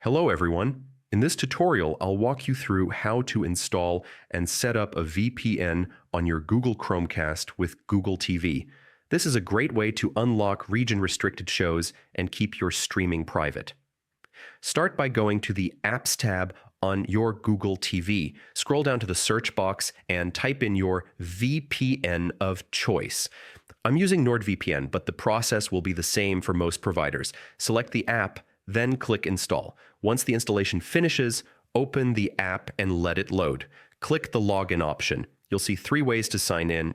Hello everyone. In this tutorial, I'll walk you through how to install and set up a VPN on your Google Chromecast with Google TV. This is a great way to unlock region-restricted shows and keep your streaming private. Start by going to the Apps tab on your Google TV. Scroll down to the search box and type in your VPN of choice. I'm using NordVPN, but the process will be the same for most providers. Select the app, then click Install. Once the installation finishes, open the app and let it load. Click the Login option. You'll see 3 ways to sign in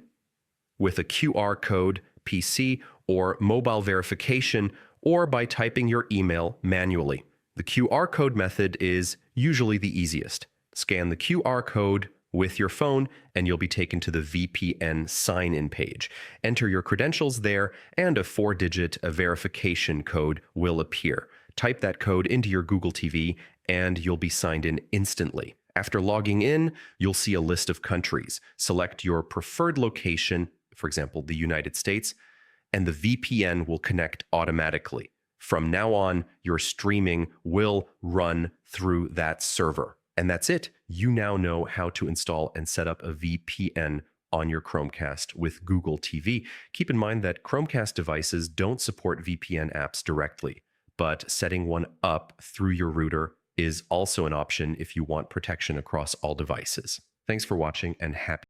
with a QR code, PC, or mobile verification, or by typing your email manually. The QR code method is usually the easiest. Scan the QR code with your phone and you'll be taken to the VPN sign-in page. Enter your credentials there and a 4-digit verification code will appear. Type that code into your Google TV and you'll be signed in instantly. After logging in, you'll see a list of countries. Select your preferred location, for example, the United States, and the VPN will connect automatically. From now on, your streaming will run through that server. And that's it. You now know how to install and set up a VPN on your Chromecast with Google TV. Keep in mind that Chromecast devices don't support VPN apps directly, but setting one up through your router is also an option if you want protection across all devices. Thanks for watching and happy